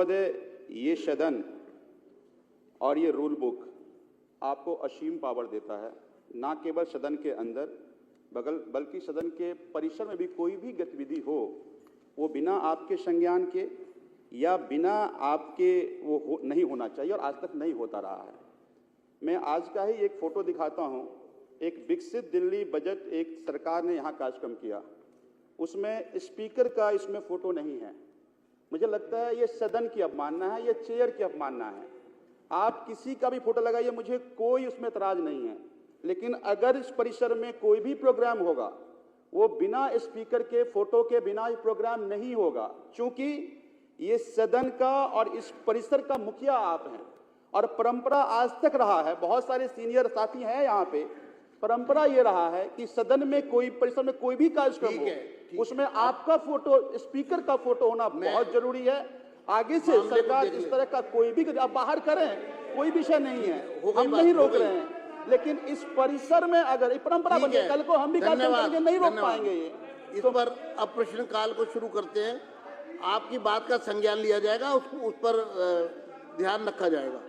महोदय, ये सदन और ये रूल बुक आपको असीम पावर देता है, ना केवल सदन के अंदर बल्कि सदन के परिसर में भी कोई भी गतिविधि हो वो बिना आपके संज्ञान के या बिना आपके नहीं होना चाहिए, और आज तक नहीं होता रहा है। मैं आज का ही एक फोटो दिखाता हूं। एक विकसित दिल्ली बजट एक सरकार ने यहाँ कार्यक्रम किया, उसमें स्पीकर का इसमें फोटो नहीं है। मुझे लगता है ये सदन की अवमानना है, ये चेयर की अवमानना है। आप किसी का भी फोटो लगाइए, मुझे कोई उसमें एतराज नहीं है, लेकिन अगर इस परिसर में कोई भी प्रोग्राम होगा वो बिना स्पीकर के फोटो के बिना ये प्रोग्राम नहीं होगा, क्योंकि ये सदन का और इस परिसर का मुखिया आप हैं। और परंपरा आज तक रहा है, बहुत सारे सीनियर साथी हैं यहाँ पे, परंपरा ये रहा है कि सदन में कोई परिसर में कोई भी कार्यक्रम हो उसमें आपका फोटो, स्पीकर का फोटो होना बहुत जरूरी है। आगे से सरकार इस तरह का कोई भी आप बाहर करें, कोई विषय नहीं है, हम नहीं रोक रहे हैं, लेकिन इस परिसर में अगर ये परंपरा बन गई, कल को हम भी कार्यक्रम करके नहीं रोक पाएंगे। ये इस पर अब प्रश्नकाल को शुरू करते हैं। आपकी बात का संज्ञान लिया जाएगा, उस पर ध्यान रखा जाएगा।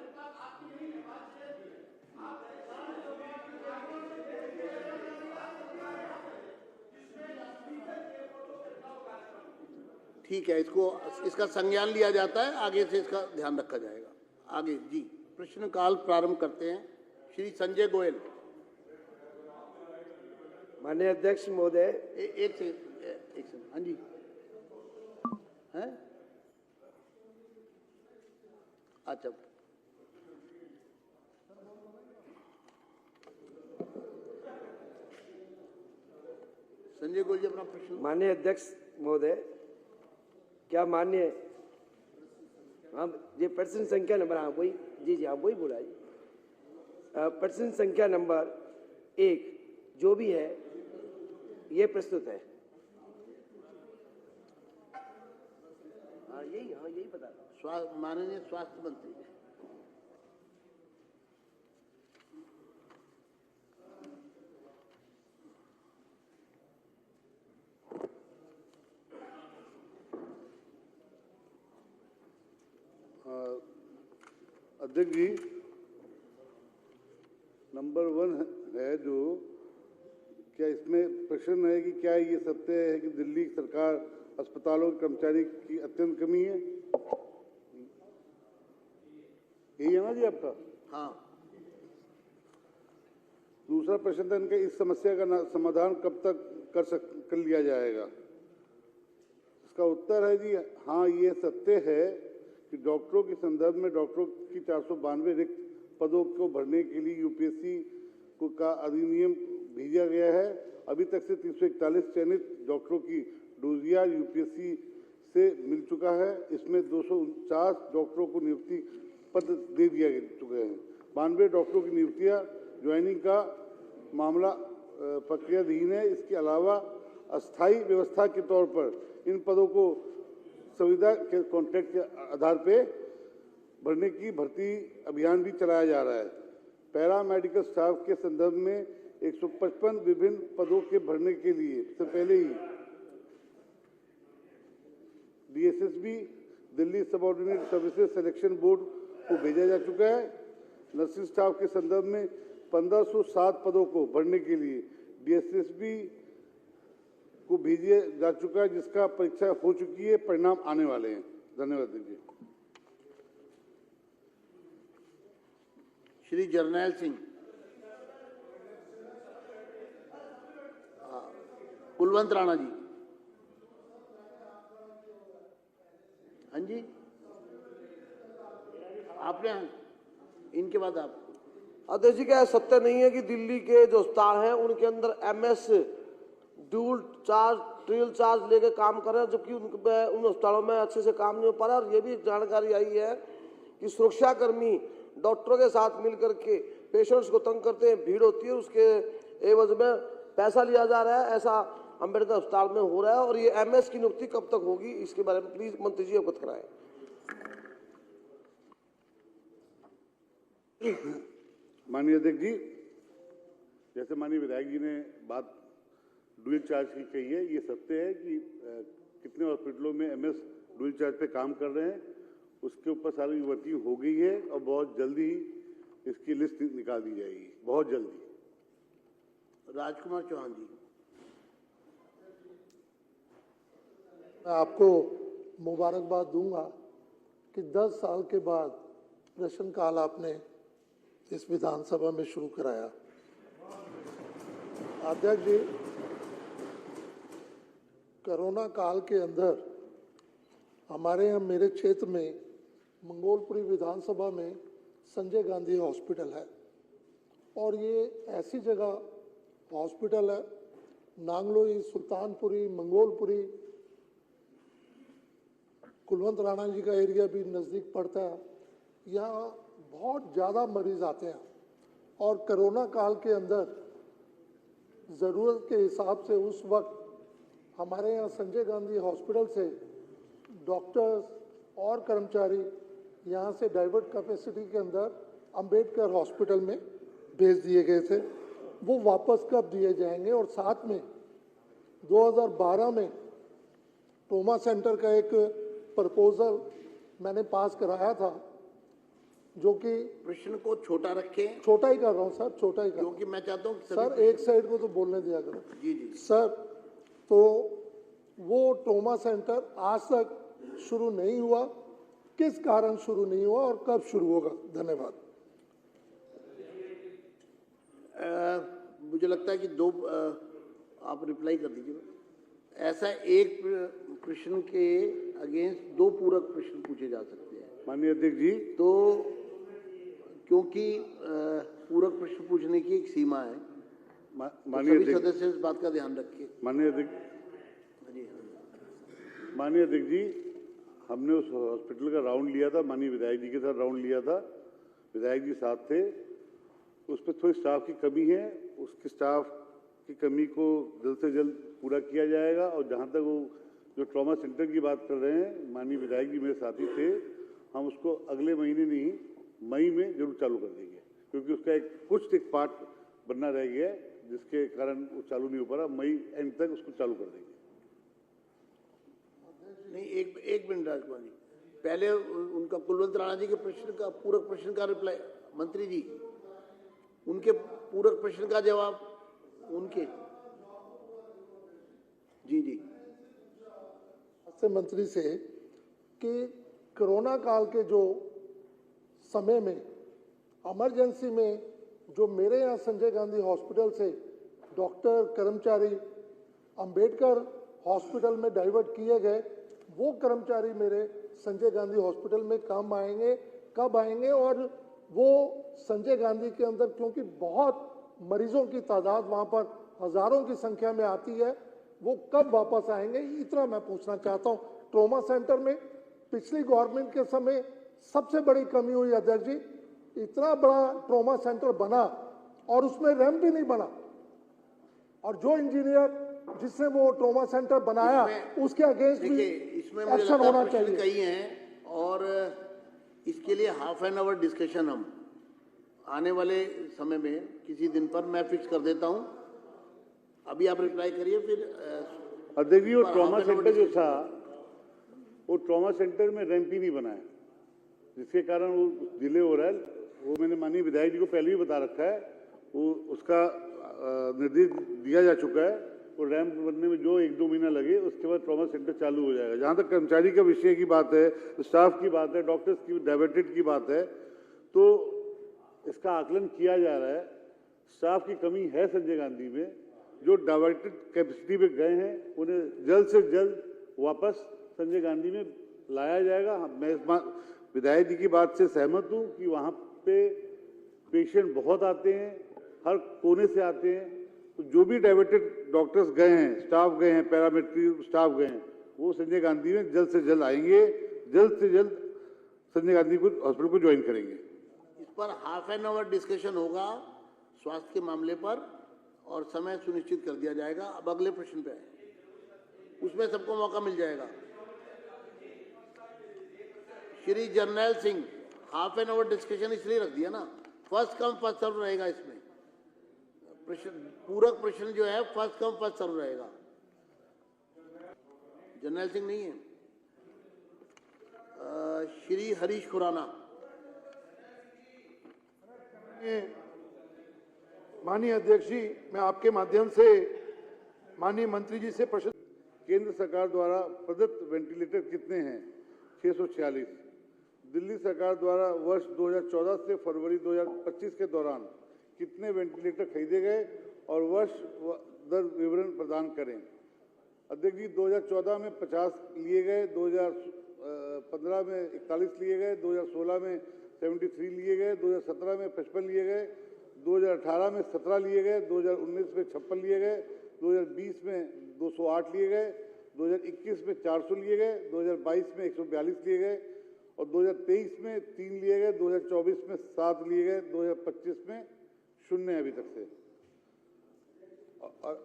ठीक है, इसका संज्ञान लिया जाता है, आगे से इसका ध्यान रखा जाएगा। आगे जी, प्रश्नकाल प्रारंभ करते हैं। श्री संजय गोयल। माननीय अध्यक्ष महोदय, एक सेकंड। हाँ जी, हैं? अच्छा, संजय गोयल जी अपना प्रश्न। माननीय अध्यक्ष महोदय, क्या मान्य ये प्रश्न संख्या नंबर, हाँ वही जी हाँ वही बोला जी। प्रश्न संख्या नंबर 1 जो भी है ये प्रस्तुत है। हाँ यही बता रहा हूँ। माननीय स्वास्थ्य मंत्री। अध्यक्ष जी, नंबर 1 है जो, क्या इसमें प्रश्न है कि क्या ये सत्य है कि दिल्ली सरकार अस्पतालों के कर्मचारी की अत्यंत कमी है? यही है ना जी आपका? हाँ। दूसरा प्रश्न था इनका, इस समस्या का समाधान कब तक कर लिया जाएगा? इसका उत्तर है जी हाँ, ये सत्य है कि डॉक्टरों के संदर्भ में डॉक्टरों की 492 रिक्त पदों को भरने के लिए यूपीएससी का अधिनियम भेजा गया है। अभी तक से 341 चयनित डॉक्टरों की डोजिया यूपीएससी से मिल चुका है। इसमें 249 डॉक्टरों को नियुक्ति पत्र दे दिया चुके हैं। 92 डॉक्टरों की नियुक्तियां ज्वाइनिंग का मामला प्रक्रियाधीन है। इसके अलावा अस्थायी व्यवस्था के तौर पर इन पदों को संविदा के कॉन्ट्रैक्ट के आधार पर भरने की भर्ती अभियान भी चलाया जा रहा है। पैरा मेडिकल स्टाफ के संदर्भ में 155 विभिन्न पदों के भरने के लिए इससे पहले ही DSSB Delhi subordinate services selection board को भेजा जा चुका है। नर्सिंग स्टाफ के संदर्भ में 1507 पदों को भरने के लिए डीएसएसबी को भेजा जा चुका है, जिसका परीक्षा हो चुकी है, परिणाम आने वाले हैं। धन्यवाद दीजिए। श्री जरनैल सिंह। कुलवंत राणा जी। हाँ जी, आपने, इनके बाद आप। अध्यक्ष जी, क्या सत्य नहीं है कि दिल्ली के जो अस्पताल हैं उनके अंदर एमएस ड्यूल चार्ज ट्रिल चार्ज लेके काम कर रहे हैं, जबकि उन अस्पतालों में अच्छे से काम नहीं हो पा रहा। और ये भी जानकारी आई है कि सुरक्षाकर्मी डॉक्टरों के साथ मिलकर के पेशेंट्स को तंग करते हैं, भीड़ होती है, उसके एवज में पैसा लिया जा रहा है। ऐसा अम्बेडकर अस्पताल में हो रहा है। और ये एमएस की नियुक्ति कब तक होगी, इसके बारे में प्लीज मंत्री जी अवगत कराएं। माननीय अध्यक्ष जी, जैसे माननीय विधायक जी ने बात ड्यूल चार्ज की कही है, ये सत्य है कि कितने हॉस्पिटलों में एमएस ड्यूल चार्ज पे काम कर रहे हैं उसके ऊपर सारी वर्किंग हो गई है और बहुत जल्दी इसकी लिस्ट निकाल दी जाएगी, बहुत जल्दी। राजकुमार चौहान जी। मैं आपको मुबारकबाद दूंगा कि 10 साल के बाद प्रश्नकाल आपने इस विधानसभा में शुरू कराया। अध्यक्ष जी, कोरोना काल के अंदर हमारे यहाँ मेरे क्षेत्र में मंगोलपुरी विधानसभा में संजय गांधी हॉस्पिटल है और ये ऐसी जगह हॉस्पिटल है, नांगलोई, सुल्तानपुरी, मंगोलपुरी, कुलवंत राणा जी का एरिया भी नज़दीक पड़ता है। यहाँ बहुत ज़्यादा मरीज आते हैं और कोरोना काल के अंदर ज़रूरत के हिसाब से उस वक्त हमारे यहाँ संजय गांधी हॉस्पिटल से डॉक्टर्स और कर्मचारी यहाँ से डाइवर्ट कैपेसिटी के अंदर अंबेडकर हॉस्पिटल में भेज दिए गए थे। वो वापस कब दिए जाएंगे? और साथ में 2012 में ट्रोमा सेंटर का एक प्रपोजल मैंने पास कराया था, जो कि प्रश्न को छोटा रखें, छोटा ही कर रहा हूँ सर, छोटा ही कर रहा हूँ। क्योंकि मैं चाहता हूँ सर एक साइड को तो बोलने दिया करो। जी जी सर, तो वो ट्रोमा सेंटर आज तक शुरू नहीं हुआ, किस कारण शुरू नहीं हुआ और कब शुरू होगा? धन्यवाद। मुझे लगता है कि दो आप रिप्लाई कर दीजिए। ऐसा एक प्रश्न के अगेंस्ट दो पूरक प्रश्न पूछे जा सकते हैं। माननीय अध्यक्ष जी, तो क्योंकि पूरक प्रश्न पूछने की एक सीमा है, माननीय सभी अध्यक्ष, सदस्य इस बात का ध्यान रखिए। माननीय अध्यक्ष, माननीय अध्यक्ष जी, हमने उस हॉस्पिटल का राउंड लिया था, माननीय विधायक जी के साथ राउंड लिया था, विधायक जी साथ थे। उस पर थोड़ी स्टाफ की कमी है, उसकी स्टाफ की कमी को जल्द से जल्द पूरा किया जाएगा। और जहाँ तक वो जो ट्रॉमा सेंटर की बात कर रहे हैं, माननीय विधायक जी मेरे साथी थे, हम उसको अगले महीने नहीं मई में जरूर चालू कर देंगे, क्योंकि उसका एक पार्ट बनना रह गया है, जिसके कारण वो चालू नहीं हो पा रहा। मई एंड तक उसको चालू कर देंगे। नहीं, एक मिनट राजकुमार जी, पहले उनका कुलवंत राणा जी के प्रश्न का पूरक प्रश्न का रिप्लाई, मंत्री जी उनके पूरक प्रश्न का जवाब उनके। जी जी से मंत्री से कि कोरोना काल के जो समय में इमरजेंसी में जो मेरे यहाँ संजय गांधी हॉस्पिटल से डॉक्टर, कर्मचारी अंबेडकर हॉस्पिटल में डाइवर्ट किए गए, वो कर्मचारी मेरे संजय गांधी हॉस्पिटल में काम आएंगे, कब आएंगे? और वो संजय गांधी के अंदर क्योंकि बहुत मरीजों की तादाद वहाँ पर हजारों की संख्या में आती है, वो कब वापस आएंगे? इतना मैं पूछना चाहता हूँ। ट्रोमा सेंटर में पिछली गवर्नमेंट के समय सबसे बड़ी कमी हुई अध्यक्ष जी, इतना बड़ा ट्रोमा सेंटर बना और उसमें रैंप भी नहीं बना, और जो इंजीनियर जिसने वो ट्रोमा सेंटर बनाया उसके अगेंस्ट भी इसमें मुझे एक्शन लगता है होना प्रश्न चाहिए। कई हैं और इसके लिए हाफ एन आवर डिस्कशन हम आने वाले समय में किसी दिन पर मैं फिक्स कर देता हूं। अभी आप रिप्लाई करिए, फिर अध्यक्ष जी, वो trauma half an hour centre जो discussion। था, वो ट्रॉमा सेंटर में रैंप ही नहीं बना है, जिसके कारण वो डिले हो रहा है। वो मैंने माननीय विधायक जी को पहले भी बता रखा है, वो उसका निर्देश दिया जा चुका है। वो रैंप बनने में जो 1-2 महीना लगे, उसके बाद ट्रॉमा सेंटर चालू हो जाएगा। जहाँ तक कर्मचारी का विषय की बात है, स्टाफ की बात है, डॉक्टर्स की डाइवर्टेड की बात है, तो इसका आकलन किया जा रहा है। स्टाफ की कमी है संजय गांधी में, जो डाइवर्टेड कैपेसिटी पे गए हैं उन्हें जल्द से जल्द वापस संजय गांधी में लाया जाएगा। मैं इस विधायक जी की बात से सहमत हूँ कि वहाँ पे पेशेंट बहुत आते हैं, हर कोने से आते हैं, तो जो भी डाइवर्टेड डॉक्टर्स गए हैं, स्टाफ गए हैं, पैरामेडिकल स्टाफ गए हैं, वो संजय गांधी में जल्द से जल्द आएंगे, जल्द से जल्द संजय गांधी को हॉस्पिटल को ज्वाइन करेंगे। इस पर हाफ एन आवर डिस्कशन होगा स्वास्थ्य के मामले पर और समय सुनिश्चित कर दिया जाएगा। अब अगले प्रश्न पे आए, उसमें सबको मौका मिल जाएगा। Shri Jarnail Singh, half an hour discussion इसलिए रख दिया ना, फर्स्ट कम फर्स्ट सर्व रहेगा। इसमें प्रश्न पूरक प्रश्न जो है फर्स्ट कम फर्स्ट सर्व रहेगा। जर्नैल सिंह नहीं है। श्री हरीश खुराना। माननीय अध्यक्ष जी, मैं आपके माध्यम से माननीय मंत्री जी से प्रश्न। केंद्र सरकार द्वारा प्रदत्त वेंटिलेटर कितने हैं? 646। दिल्ली सरकार द्वारा वर्ष 2014 से फरवरी 2025 के दौरान कितने वेंटिलेटर खरीदे गए और वर्ष दर विवरण प्रदान करें। अध्यक्ष जी, 2014 में 50 लिए गए, 2015 में 41 लिए गए, 2016 में 73 लिए गए, 2017 में 55 लिए गए, 2018 में 17 लिए गए, 2019 में 56 लिए गए, 2020 में 208 लिए गए, 2021 में 400 लिए गए, 2022 में 142 लिए गए और 2023 में 3 लिए गए, 2024 में 7 लिए गए, 2025 में 0 है अभी तक से। और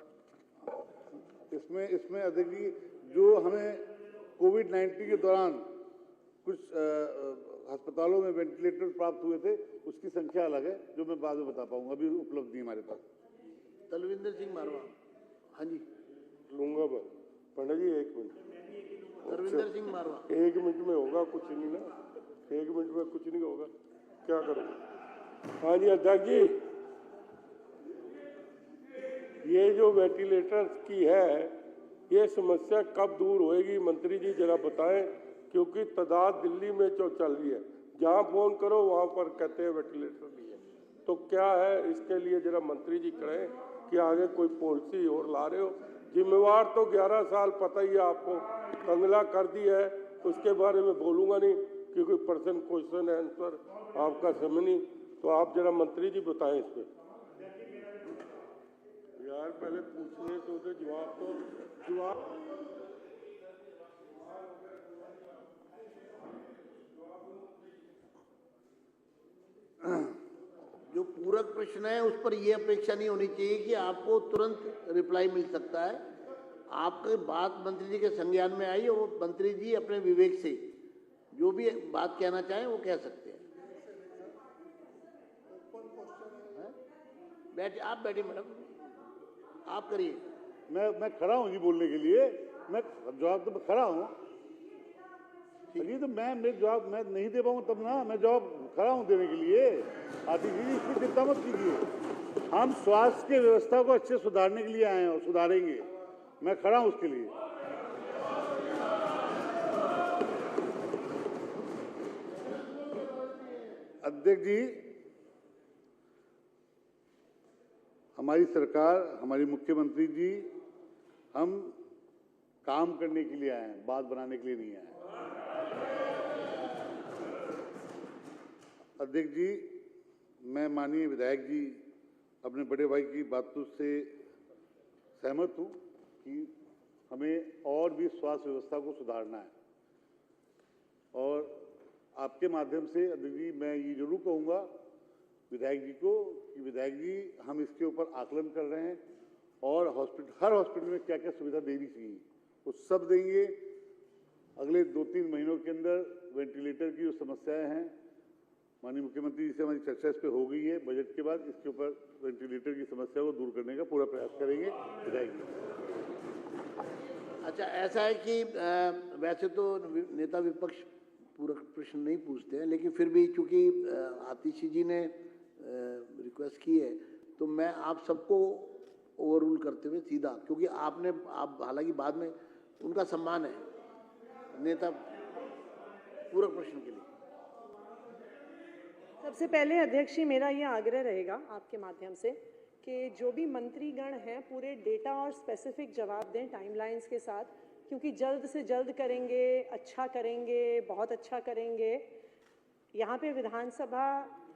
इसमें अध्यक्ष जी, जो हमें कोविड-19 के दौरान कुछ अस्पतालों में वेंटिलेटर प्राप्त हुए थे, उसकी संख्या अलग है, जो मैं बाद में बता पाऊंगा, अभी उपलब्ध नहीं हमारे पास। तलविंदर सिंह मारवा। हाँ जी, लूंगा मैं। पंडित जी 1 मिनट। तलविंदर सिंह मारवा। 1 मिनट में होगा कुछ नहीं ना, 1 मिनट में कुछ नहीं होगा, क्या करोगे। हाँ जी अध्यक्ष जी, ये जो वेंटिलेटर की है, ये समस्या कब दूर होएगी मंत्री जी जरा बताएं, क्योंकि तादाद दिल्ली में जो चल रही है, जहां फोन करो वहां पर कहते हैं वेंटिलेटर नहीं है। तो क्या है इसके लिए जरा मंत्री जी करें कि आगे कोई पॉलिसी और ला रहे हो। जिम्मेवार तो 11 साल पता ही है आपको, कंगला कर दी है, उसके बारे में बोलूंगा नहीं क्योंकि पर्सन क्वेश्चन आंसर आपका समय नहीं। तो आप जरा मंत्री जी बताएं इस पर। यार पहले पूछने तो जवाब जो पूरक प्रश्न है उस पर यह अपेक्षा नहीं होनी चाहिए कि आपको तुरंत रिप्लाई मिल सकता है। आपकी बात मंत्री जी के संज्ञान में आई और मंत्री जी अपने विवेक से जो भी बात कहना चाहें वो कह सकते हैं। आप बैठिए मैडम, आप करिए। मैं खड़ा हूँ जी बोलने के लिए, मैं जवाब तो खड़ा हूँ जी। तो मैं जवाब मैं नहीं दे पाऊँ तब ना, मैं जवाब खड़ा हूँ देने के लिए। आतिश जी इसकी चिंता मत कीजिए, हम स्वास्थ्य की व्यवस्था को अच्छे सुधारने के लिए आए हैं और सुधारेंगे। मैं खड़ा हूँ उसके लिए। अध्यक्ष जी, हमारी सरकार, हमारी मुख्यमंत्री जी, हम काम करने के लिए आए हैं, बात बनाने के लिए नहीं आए। अध्यक्ष जी, मैं माननीय विधायक जी अपने बड़े भाई की बातों से सहमत हूं कि हमें और भी स्वास्थ्य व्यवस्था को सुधारना है। और आपके माध्यम से अध्यक्ष जी मैं ये जरूर कहूँगा विधायक जी को कि विधायक जी हम इसके ऊपर आकलन कर रहे हैं और हर हॉस्पिटल में क्या क्या सुविधा देनी चाहिए वो सब देंगे। अगले 2-3 महीनों के अंदर वेंटिलेटर की जो समस्याएं हैं, माननीय मुख्यमंत्री जी से हमारी चर्चा इस पर हो गई है। बजट के बाद इसके ऊपर वेंटिलेटर की समस्या को दूर करने का पूरा प्रयास करेंगे विधायक जी। अच्छा, ऐसा है कि वैसे तो नेता विपक्ष पूरा प्रश्न नहीं पूछते हैं, लेकिन फिर भी चूंकि आतिशी जी ने रिक्वेस्ट की है तो मैं आप सबको ओवररूल करते हुए सीधा, क्योंकि आप हालांकि बाद में उनका सम्मान है नेता पूरक प्रश्न के लिए। सबसे पहले अध्यक्ष जी मेरा ये आग्रह रहेगा आपके माध्यम से कि जो भी मंत्रीगण हैं पूरे डेटा और स्पेसिफिक जवाब दें टाइमलाइंस के साथ, क्योंकि जल्द से जल्द करेंगे, अच्छा करेंगे, बहुत अच्छा करेंगे। यहाँ पे विधानसभा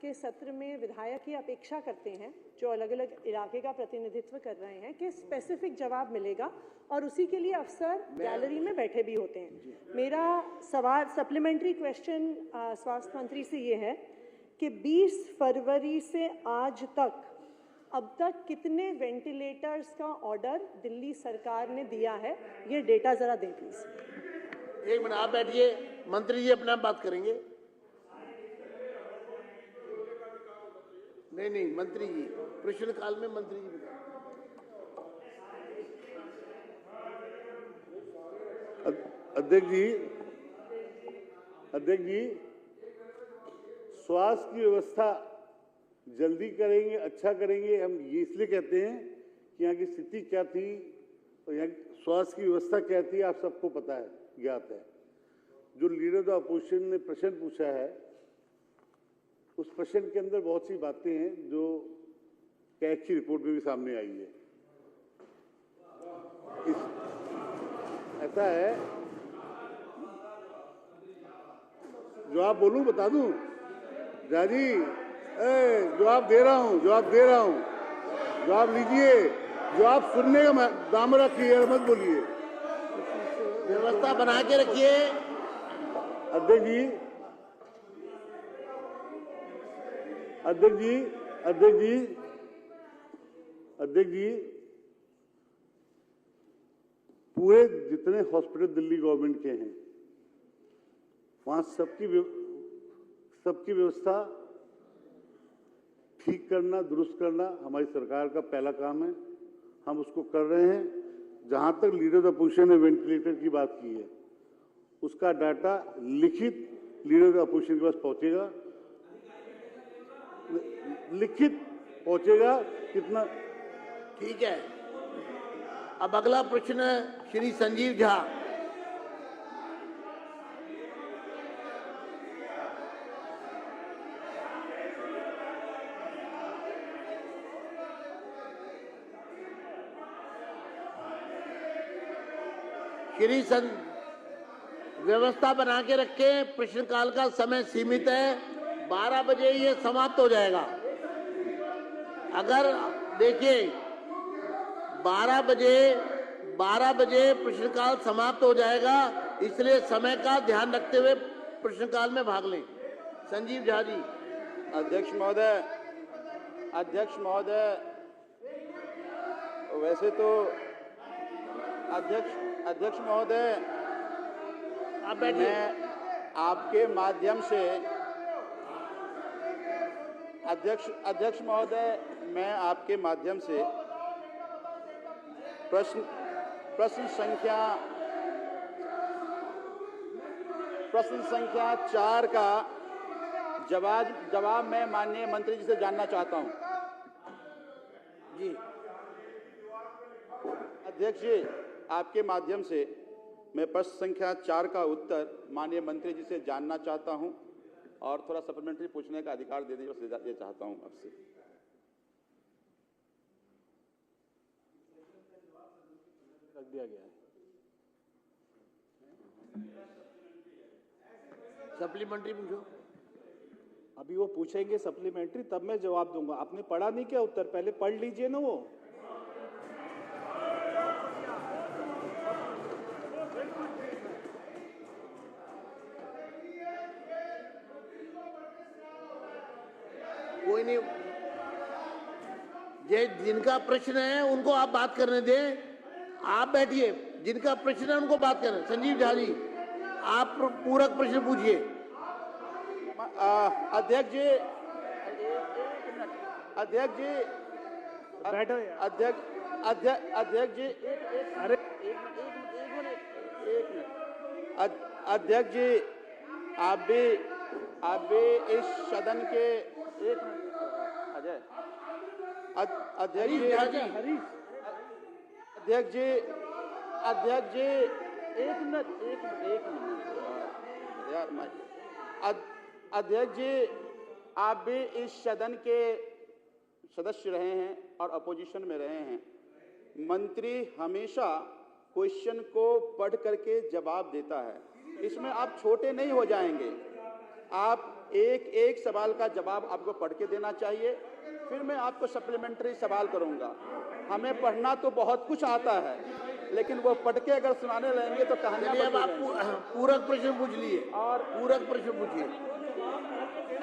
के सत्र में विधायक ये अपेक्षा करते हैं जो अलग अलग इलाके का प्रतिनिधित्व कर रहे हैं कि स्पेसिफिक जवाब मिलेगा और उसी के लिए अफसर गैलरी में बैठे भी होते हैं। मेरा सवाल सप्लीमेंट्री क्वेश्चन स्वास्थ्य मंत्री से ये है कि 20 फरवरी से आज तक अब तक कितने वेंटिलेटर्स का ऑर्डर दिल्ली सरकार ने दिया है, ये डेटा जरा दें प्लीज। एक मिनट आप बैठिए, मंत्री जी अपने आप बात करेंगे। नहीं मंत्री जी प्रश्नकाल में मंत्री जी बताएं। अध्यक्ष जी, स्वास्थ्य की व्यवस्था जल्दी करेंगे, अच्छा करेंगे। हम ये इसलिए कहते हैं कि यहाँ की स्थिति क्या थी और यहाँ की स्वास्थ्य की व्यवस्था क्या थी, आप सबको पता है, ज्ञात है। जो लीडर ऑफ अपोजिशन ने प्रश्न पूछा है, उस प्रश्न के अंदर बहुत सी बातें हैं जो कैग की रिपोर्ट में भी सामने आई है। ऐसा है, जो आप बोलूं बता दूं जाजी, जवाब दे रहा हूं, जवाब लीजिए, जवाब सुनने का दाम रखिए, मत बोलिए। व्यवस्था बना के रखिए। अध्यक्ष जी, पूरे जितने हॉस्पिटल दिल्ली गवर्नमेंट के हैं, वहां सबकी व्यवस्था ठीक करना, दुरुस्त करना हमारी सरकार का पहला काम है। हम उसको कर रहे हैं। जहां तक लीडर ऑफ अपोजिशन ने वेंटिलेटर की बात की है, उसका डाटा लिखित लीडर ऑफ अपोजिशन के पास पहुंचेगा, कितना। ठीक है। अब अगला प्रश्न श्री संजीव झा। व्यवस्था बना के रखें। प्रश्नकाल का समय सीमित है, 12 बजे ये समाप्त हो जाएगा। अगर देखिए 12 बजे प्रश्नकाल समाप्त हो जाएगा, इसलिए समय का ध्यान रखते हुए प्रश्नकाल में भाग लें। संजीव झा जी। अध्यक्ष महोदय, वैसे तो अध्यक्ष महोदय, आप बैठिए। मैं आपके माध्यम से अध्यक्ष महोदय, मैं आपके माध्यम से प्रश्न संख्या 4 का जवाब मैं माननीय मंत्री जी से जानना चाहता हूं। जी अध्यक्ष जी, आपके माध्यम से मैं प्रश्न संख्या 4 का उत्तर माननीय मंत्री जी से जानना चाहता हूं और थोड़ा सप्लीमेंट्री पूछने का अधिकार दे दीजिए, बस ये चाहता हूं आपसे। रख दिया गया है। सप्लीमेंट्री पूछो। अभी वो पूछेंगे सप्लीमेंट्री, तब मैं जवाब दूंगा। आपने पढ़ा नहीं क्या उत्तर? पहले पढ़ लीजिए ना वो। कोई नहीं, जिनका प्रश्न है उनको आप बात करने दें। आप बैठिए, जिनका प्रश्न है उनको बात करें। संजीव झा जी, आप पूरक प्रश्न पूछिए। अध्यक्ष जी, बैठो यार। अध्यक्ष जी, अरे एक मिनट। अध्यक्ष जी, आप भी इस सदन के एक मिनट। अजय, अध्यक्ष जी, एक मिनट यार, अध्यक्ष जी, आप भी इस सदन के सदस्य रहे हैं और अपोजिशन में रहे हैं। मंत्री हमेशा क्वेश्चन को पढ़ करके जवाब देता है, इसमें आप छोटे नहीं हो जाएंगे। आप एक सवाल का जवाब आपको पढ़ के देना चाहिए, फिर मैं आपको सप्लीमेंट्री सवाल करूंगा। हमें पढ़ना तो बहुत कुछ आता है, लेकिन वो पढ़ के अगर सुनाने लगेंगे तो कहानी। अब आप पूरक प्रश्न पूछ लिए और पूरक प्रश्न पूछिए।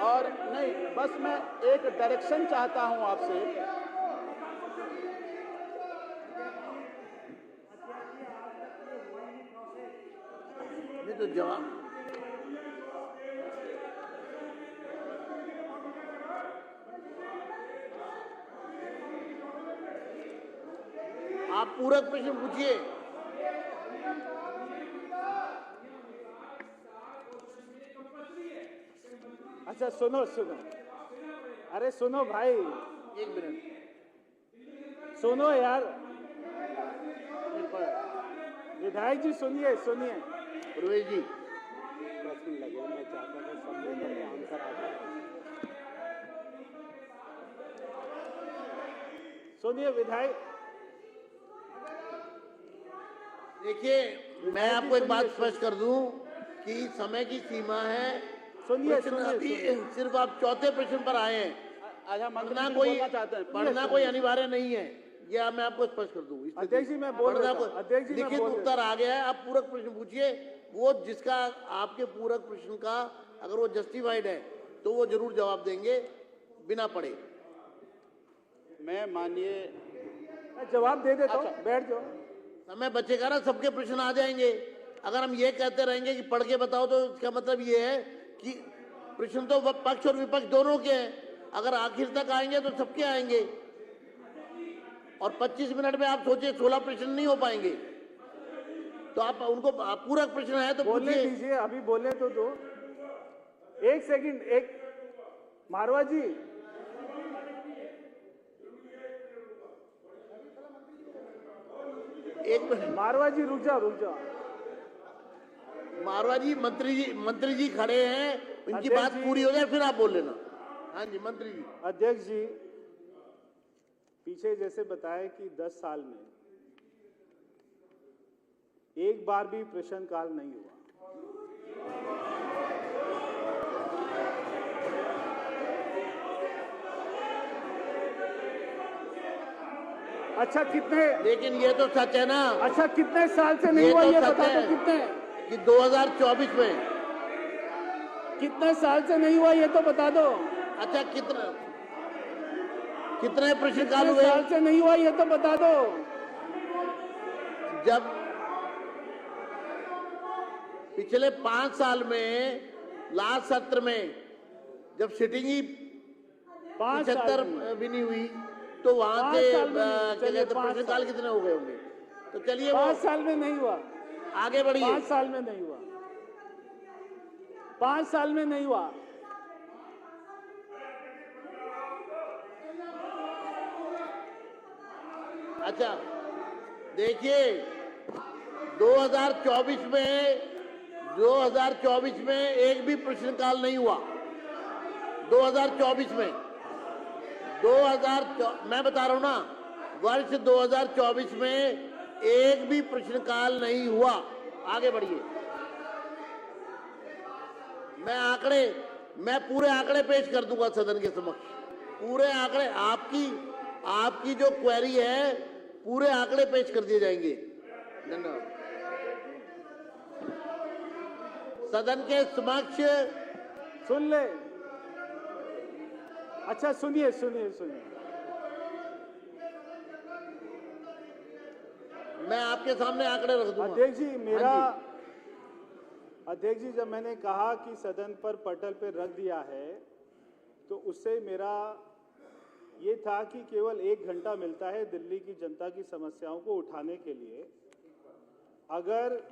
और नहीं, बस मैं एक डायरेक्शन चाहता हूं आपसे। नहीं तो जवाब आप पूरक प्रश्न पूछिए। अच्छा सुनो सुनो, अरे सुनो भाई, एक मिनट, सुनो यार, विधायक जी सुनिए सुनिए। प्रवेश जी, प्रश्न लगे, मैं चाहता था समझने का आंसर आ जाए। सुनिए विधायक, देखिए मैं आपको एक बात स्पष्ट कर दूं कि समय की सीमा है। सुनिए प्रश्न सुनिए अभी सुनिए। सिर्फ आप चौथे प्रश्न पर आए हैं। अच्छा, मंत्री पढ़ना जी कोई बोलना चाहते हैं। पढ़ना कोई अनिवार्य नहीं है, यह मैं आपको स्पष्ट कर दूं। स्थिति- अध्यक्ष जी, मैं बोल पढ़ना रहा था। कोई- अध्यक्ष जी, मैं लिखित बोल रहा उत्तर आ गया है, आप पूरक प्रश्न पूछिए। वो जिसका आपके पूरक प्रश्न का अगर वो जस्टिफाइड है तो वो जरूर जवाब देंगे बिना पढ़े। मैं माननीय मैं जवाब दे देता हूँ, बैठ जाओ। समय बचेगा ना, सबके प्रश्न आ जाएंगे। अगर हम ये कहते रहेंगे कि पढ़ के बताओ तो इसका मतलब ये है कि प्रश्न तो पक्ष और विपक्ष दोनों के हैं। अगर आखिर तक आएंगे तो सबके आएंगे, और 25 मिनट में आप सोचिए 16 प्रश्न नहीं हो पाएंगे। तो आप उनको पूरक प्रश्न है तो बोलने पूछिए। दीजिए, अभी बोलने तो दो। एक सेकंड, एक मारवा जी, एक मिनट, मारवा जी रुक जाओ रुक जाओ। मारवा जी, मंत्री जी खड़े हैं, इनकी अध्यक्ष बात जी। पूरी हो जाए फिर आप बोल लेना। हाँ जी मंत्री जी। अध्यक्ष जी, पीछे जैसे बताया कि 10 साल में एक बार भी प्रश्नकाल नहीं हुआ। अच्छा कितने, लेकिन ये तो सच है ना, अच्छा कितने साल से नहीं हुआ, तो ये सच बता दो है कितने, कि 2024 में। कितने साल से नहीं हुआ ये तो बता दो। अच्छा कितने प्रश्नकाल कितने हुए? साल से नहीं हुआ ये तो बता दो। जब पिछले 5 साल में लास्ट सत्र में जब सिटिंग ही 75 भी नहीं हुई तो वहां 5 से साल में नहीं, क्या चलिए, कहते 5 प्रश्नकाल कितने हो गए होंगे? तो चलिए 5 वो साल में नहीं हुआ, आगे बढ़िए। 5 साल में नहीं हुआ, 5 साल में नहीं हुआ। अच्छा देखिए 2024 में एक भी प्रश्नकाल नहीं हुआ। 2024 में मैं बता रहा हूं ना, वर्ष 2024 में एक भी प्रश्नकाल नहीं हुआ। आगे बढ़िए। मैं पूरे आंकड़े पेश कर दूंगा सदन के समक्ष। पूरे आंकड़े आपकी जो क्वेरी है पूरे आंकड़े पेश कर दिए जाएंगे। धन्यवाद। सदन के समक्ष सुन ले। अच्छा सुनिए सुनिए सुनिए, मैं आपके सामने आंकड़े रख दूंगा। अध्यक्ष जी मेरा, हाँ अध्यक्ष जी जब मैंने कहा कि सदन पर पटल पे रख दिया है तो उससे मेरा ये था कि केवल 1 घंटा मिलता है दिल्ली की जनता की समस्याओं को उठाने के लिए। अगर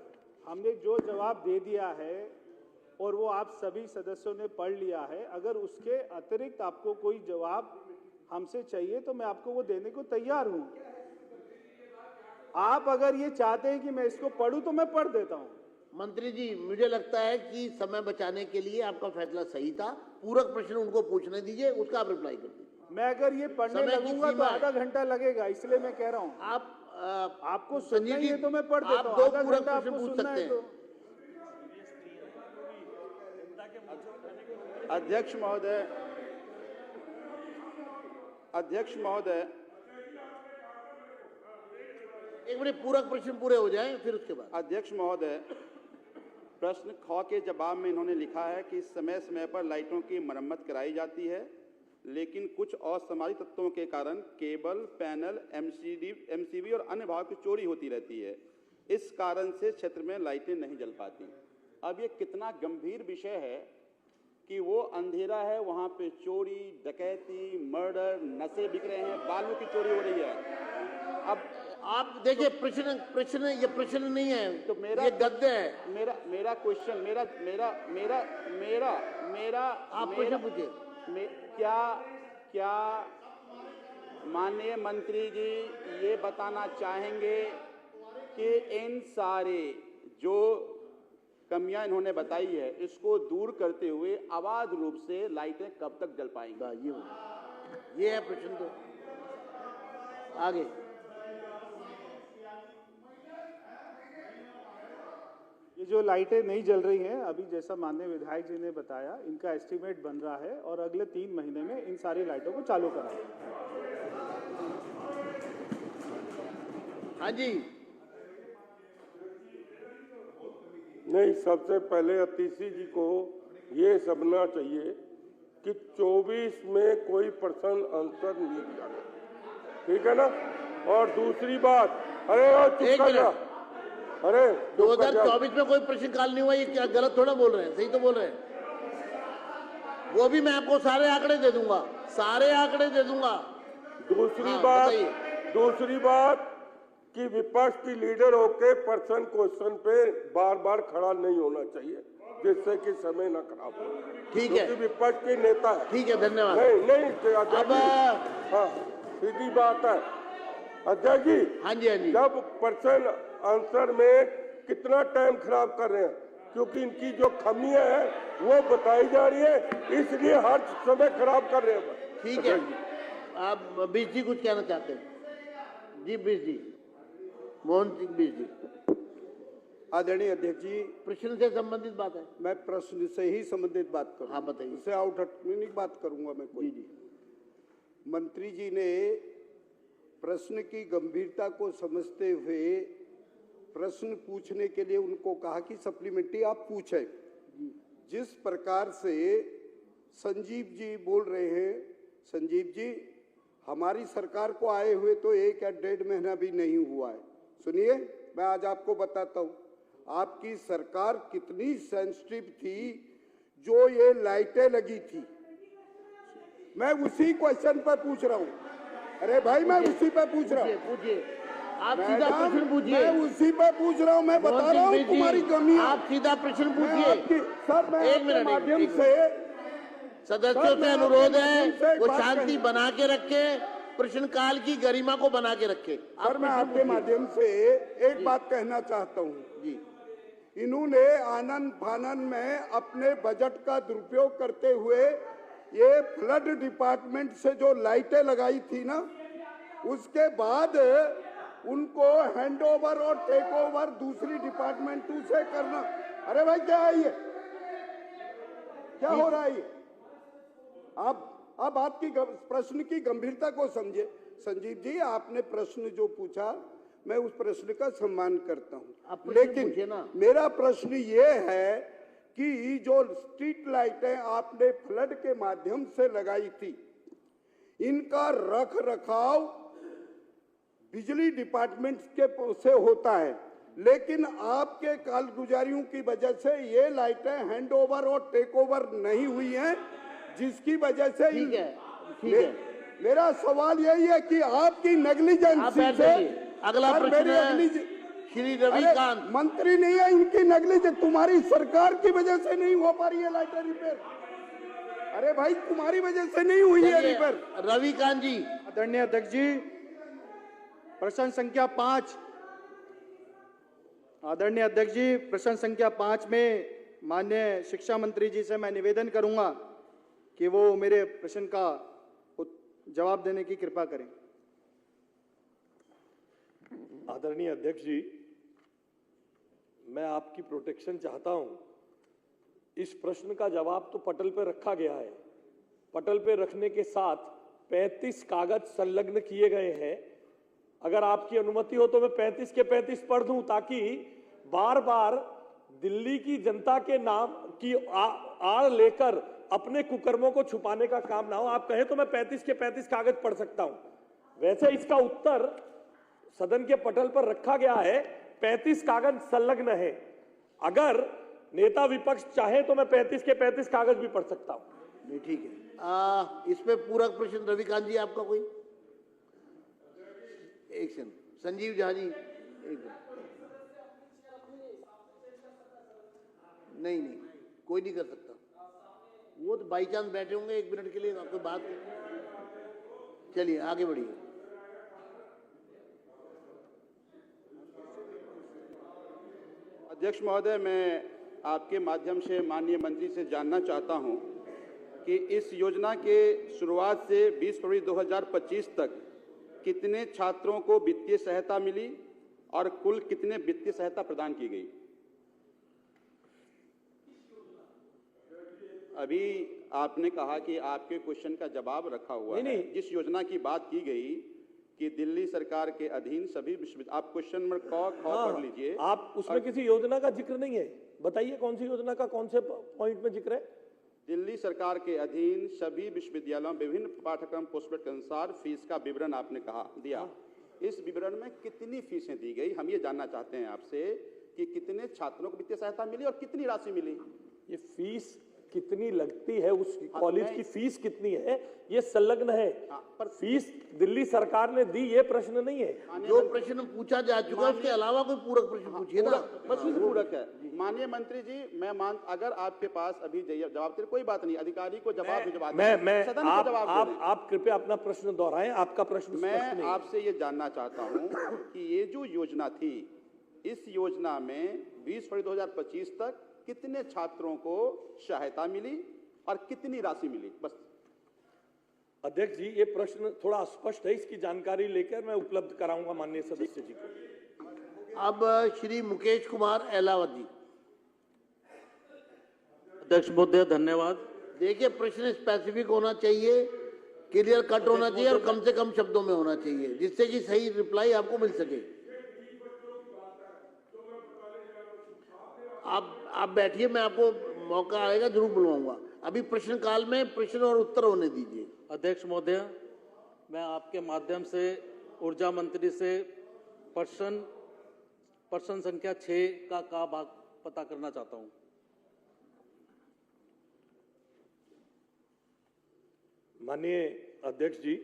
हमने जो जवाब दे दिया है और वो आप सभी सदस्यों ने पढ़ लिया है, अगर उसके अतिरिक्त आपको कोई जवाब हमसे चाहिए तो मैं आपको वो देने को तैयार हूं। आप अगर ये चाहते हैं कि मैं इसको पढ़ूं तो मैं पढ़ देता हूं। मंत्री जी, मुझे लगता है कि समय बचाने के लिए आपका फैसला सही था। पूरक प्रश्न उनको पूछने दीजिए, उसका आप रिप्लाई कर दीजिए। मैं अगर ये पढ़ने समय की लगूंगा तो सीमा है। आधा घंटा लगेगा, इसलिए मैं कह रहा हूं। आपको सुनना संजीव ही जी, है तो मैं पढ़ आप देता हूं। 2 आधा पूरक घंटा प्रश्न आपको पूछ सुनना सकते है हैं। तो अध्यक्ष महोदय, एक मिनट पूरक प्रश्न पूरे हो जाएं फिर उसके बाद। अध्यक्ष महोदय, प्रश्न ख के जवाब में इन्होंने लिखा है कि समय समय पर लाइटों की मरम्मत कराई जाती है, लेकिन कुछ असामाजिक तत्वों के कारण केबल, पैनल, एमसीबी और अन्य भाग की चोरी होती रहती है। इस कारण से क्षेत्र में लाइटें नहीं जल पाती। अब ये कितना गंभीर विषय है कि वो अंधेरा है, वहाँ पे चोरी, डकैती, मर्डर, नशे बिक रहे हैं, बालू की चोरी हो रही है। अब आप देखिए प्रश्न ये प्रश्न नहीं है, तो मेरा ये गद्य है। मेरा क्वेश्चन मेरा मेरा मेरा मेरा मेरा आप प्रश्न पूछिए। क्या माननीय मंत्री जी ये बताना चाहेंगे कि इन सारे जो कमियां इन्होंने बताई है इसको दूर करते हुए अबाध रूप से लाइटें कब तक जल पाएंगी? ये है प्रश्न। तो आगे ये जो लाइटें नहीं जल रही हैं अभी, जैसा माननीय विधायक जी ने बताया, इनका एस्टीमेट बन रहा है और अगले 3 महीने में इन सारी लाइटों को चालू कराएंगे। हाँ जी, नहीं, सबसे पहले अतिशी जी को ये समझना चाहिए कि 24 में कोई प्रश्न आंसर नहीं दिया गया, ठीक है ना? और दूसरी बात, अरे चुप कर जा, अरे 2024 में कोई प्रश्न काल नहीं हुआ, ये क्या गलत थोड़ा बोल रहे हैं, सही तो बोल रहे हैं। वो भी मैं आपको सारे आंकड़े दे दूंगा, सारे आंकड़े दे दूंगा। दूसरी बात कि विपक्ष की लीडर होके पर्सन क्वेश्चन पे बार बार खड़ा नहीं होना चाहिए, जिससे कि समय न खराब हो। ठीक है, विपक्ष के नेता है। ठीक है, धन्यवाद। नहीं अब हाँ, सीधी बात है अध्यक्ष जी। हाँ जी, हाँ जी। जब पर्सन आंसर में कितना टाइम खराब कर रहे हैं, क्योंकि इनकी जो कमियां हैं वो बताई जा रही है, इसलिए हर समय खराब कर रहे हैं। ठीक है, आप बीस जी कुछ कहना चाहते हैं? जी बीस जी, मोहन सिंह बीस जी। आदरणीय अध्यक्ष जी, प्रश्न से संबंधित बात है। मैं प्रश्न से ही संबंधित बात करूं। हाँ बताइए। उससे आउट हटने की बात करूंगा मैं कोई। जी। मंत्री जी ने प्रश्न की गंभीरता को समझते हुए प्रश्न पूछने के लिए उनको कहा कि सप्लीमेंट्री आप पूछें। जिस प्रकार से संजीव जी बोल रहे हैं, संजीव जी हमारी सरकार को आए हुए तो 1 या 1.5 महीना भी नहीं हुआ है। सुनिए, मैं आज आपको बताता हूँ आपकी सरकार कितनी सेंसिटिव थी जो ये लाइटें लगी थी। मैं उसी क्वेश्चन पर पूछ रहा हूँ। अरे भाई, मैं उसी पे पूछ रहा हूँ। पूछिए, आप सीधा प्रश्न पूछिए। मैं उसी पे पूछ रहा हूँ, मैं बता रहा हूँ तुम्हारी कमी। आप सीधा प्रश्न पूछिए। सर, मैं एक मिनट माध्यम से सदस्यों से अनुरोध है वो शांति बना के रखे, प्रश्नकाल की गरिमा को बना के रखे। सर, मैं आपके माध्यम से एक बात कहना चाहता हूँ जी। इन्होंने आनंद फानन में अपने बजट का दुरुपयोग करते हुए ये फ्लड डिपार्टमेंट से जो लाइटें लगाई थी ना, उसके बाद उनको हैंडओवर और टेक ओवर दूसरी डिपार्टमेंट से करना। अरे भाई, क्या है ये? क्या हो रहा है ये? आप आपकी प्रश्न की गंभीरता को समझे। संजीव जी, आपने प्रश्न जो पूछा मैं उस प्रश्न का सम्मान करता हूं, लेकिन मेरा प्रश्न ये है कि जो स्ट्रीट लाइटें आपने फ्लड के माध्यम से लगाई थी, इनका रख रखाव बिजली डिपार्टमेंट के से होता है, लेकिन आपके कालगुजारियों की वजह से ये लाइटें हैंडओवर और टेक ओवर नहीं हुई हैं, जिसकी वजह से ठीक है। मेरा सवाल यही है कि आपकी नेग्लिजेंसी से अगला प्रश्न श्री रविकांत। मंत्री नहीं है, इनकी नेग्लिजेंस, तुम्हारी सरकार की वजह से नहीं हो पा रही है लाइटें रिपेयर। अरे भाई, तुम्हारी वजह से नहीं हुई है रिपेयर। रविकांत जी। आदरणीय अध्यक्ष जी, प्रश्न संख्या 5। आदरणीय अध्यक्ष जी, प्रश्न संख्या 5 में माननीय शिक्षा मंत्री जी से मैं निवेदन करूंगा कि वो मेरे प्रश्न का जवाब देने की कृपा करें। आदरणीय अध्यक्ष जी, मैं आपकी प्रोटेक्शन चाहता हूं। इस प्रश्न का जवाब तो पटल पर रखा गया है। पटल पर रखने के साथ 35 कागज संलग्न किए गए हैं। अगर आपकी अनुमति हो तो मैं 35 के 35 पढ़ दूं, ताकि बार बार दिल्ली की जनता के नाम की आड़ लेकर अपने कुकर्मों को छुपाने का काम ना हो। आप कहें तो मैं 35 के 35 कागज पढ़ सकता हूं। वैसे इसका उत्तर सदन के पटल पर रखा गया है, 35 कागज संलग्न है। अगर नेता विपक्ष चाहे तो मैं 35 के 35 कागज भी पढ़ सकता हूं। नहीं, ठीक है। इस पे पूरक प्रश्न रविकांत जी, आपका कोई? एक सेकंड, संजीव झा जी, एक मिनट। नहीं, कोई नहीं कर सकता, वो तो बाई चांस बैठे होंगे 1 मिनट के लिए, आपको बात। चलिए आगे बढ़िए। अध्यक्ष महोदय, मैं आपके माध्यम से माननीय मंत्री से जानना चाहता हूं कि इस योजना के शुरुआत से 20 फरवरी 2025 तक कितने छात्रों को वित्तीय सहायता मिली और कुल कितने वित्तीय सहायता प्रदान की गई? अभी आपने कहा कि आपके क्वेश्चन का जवाब रखा हुआ है। जिस योजना की बात की गई कि दिल्ली सरकार के अधीन सभी विश्वविद्यालय, आप क्वेश्चन नंबर क पढ़ लीजिए। आप उसमें किसी योजना का जिक्र नहीं है, बताइए कौन सी योजना का कौन से पॉइंट में जिक्र है? दिल्ली सरकार के अधीन सभी विश्वविद्यालयों विभिन्न पाठ्यक्रम पोस्टग्रेड के अनुसार फीस का विवरण आपने कहा दिया। इस विवरण में कितनी फीसें दी गई, हम ये जानना चाहते हैं आपसे कि कितने छात्रों को वित्तीय सहायता मिली और कितनी राशि मिली। ये फीस कितनी लगती है, उस कॉलेज की फीस कितनी है, ये संलग्न है। पर फीस दिल्ली सरकार ने दी, ये प्रश्न नहीं है। जो प्रश्न पूछा जा चुका है उसके अलावा कोई पूरक प्रश्न पूछिए ना। बस पूरक है। माननीय मंत्री जी, मैं अगर आपके पास अभी जवाब दे, कोई बात नहीं, अधिकारी को जवाब भिजवा दें। आप कृपया अपना प्रश्न दोहराएं, आपका प्रश्न मैं आपसे ये जानना चाहता हूं कि ये जो योजना थी, इस योजना में 20 फरवरी 2025 तक कितने छात्रों को सहायता मिली और कितनी राशि मिली? बस। अध्यक्ष जी, ये प्रश्न थोड़ा स्पष्ट है, इसकी जानकारी लेकर मैं उपलब्ध कराऊंगा माननीय सदस्य जी को। अब श्री मुकेश कुमार एलावत जी। अध्यक्ष महोदय धन्यवाद। देखिए, प्रश्न स्पेसिफिक होना चाहिए, क्लियर कट होना चाहिए और कम से कम शब्दों में होना चाहिए, जिससे कि सही रिप्लाई आपको मिल सके। आप बैठिए, मैं आपको मौका आएगा जरूर बुलवाऊंगा। अभी प्रश्न काल में प्रश्न और उत्तर होने दीजिए। अध्यक्ष महोदय, मैं आपके माध्यम से ऊर्जा मंत्री से प्रश्न संख्या 6 का भाग पता करना चाहता हूं। माननीय अध्यक्ष जी,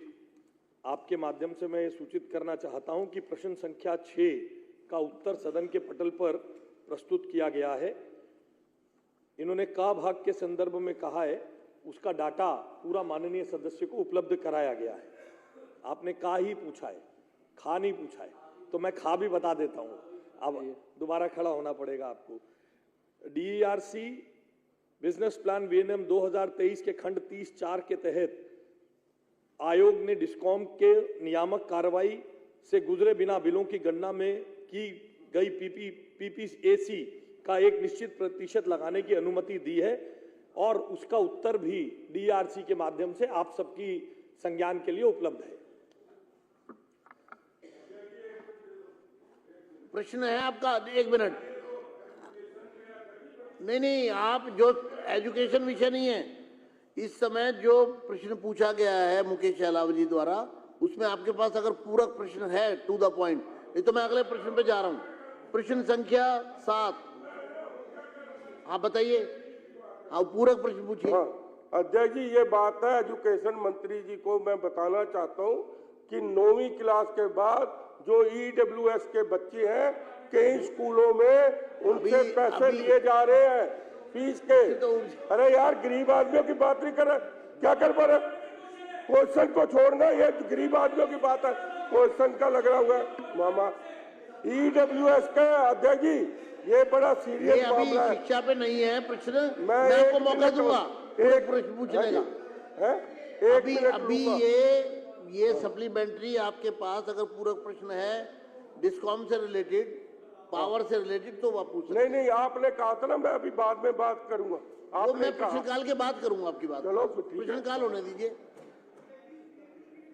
आपके माध्यम से मैं ये सूचित करना चाहता हूं कि प्रश्न संख्या 6 का उत्तर सदन के पटल पर प्रस्तुत किया गया है। इन्होंने का भाग के संदर्भ में कहा है, उसका डाटा पूरा माननीय सदस्य को उपलब्ध कराया गया है। आपने का ही पूछा है, खा नहीं पूछा है, तो मैं खा भी बता देता हूं। अब दोबारा खड़ा होना पड़ेगा आपको। DERC बिजनेस प्लान VNM 2023 के खंड 30(4) के तहत आयोग ने डिस्कॉम के नियामक कार्रवाई से गुजरे बिना बिलों की गणना में की गई PPAC का एक निश्चित प्रतिशत लगाने की अनुमति दी है और उसका उत्तर भी DERC के माध्यम से आप सबकी संज्ञान के लिए उपलब्ध है। प्रश्न है आपका? 1 मिनट। नहीं, आप जो एजुकेशन विषय नहीं है, इस समय जो प्रश्न पूछा गया है मुकेश अलावा जी द्वारा, उसमें आपके पास अगर पूरक प्रश्न है टू द पॉइंट, नहीं तो मैं अगले प्रश्न पे जा रहा हूं। प्रश्न संख्या 7, आप बताइए। हाँ, पूरक प्रश्न पूछिए। अध्यक्ष जी, ये बात है एजुकेशन मंत्री जी को मैं बताना चाहता हूँ कि 9वीं क्लास के बाद जो EWS के बच्चे हैं, कई स्कूलों में उनसे पैसे लिए जा रहे हैं फीस के। अरे यार, गरीब आदमियों की बात नहीं कर रहे, क्या कर पा रहे? क्वेश्चन को छोड़ना, ये गरीब आदमियों की बात है, क्वेश्चन का लग रहा हुआ है मामा। EWS का अध्यक्ष जी, ये बड़ा सीरियस मामला है। शिक्षा पे नहीं है प्रश्न, मैं आपको मौका दूंगा एक प्रश्न पूछने का। अभी ये सप्लीमेंट्री आपके पास अगर पूरक प्रश्न है डिस्कॉम से रिलेटेड, पावर से रिलेटेड, तो आप पूछ। नहीं, आपने कहा था ना मैं अभी बाद में बात करूंगा। वो मैं प्रश्नकाल के बाद करूंगा आपकी बात। चलो, प्रश्नकाल होने दीजिए।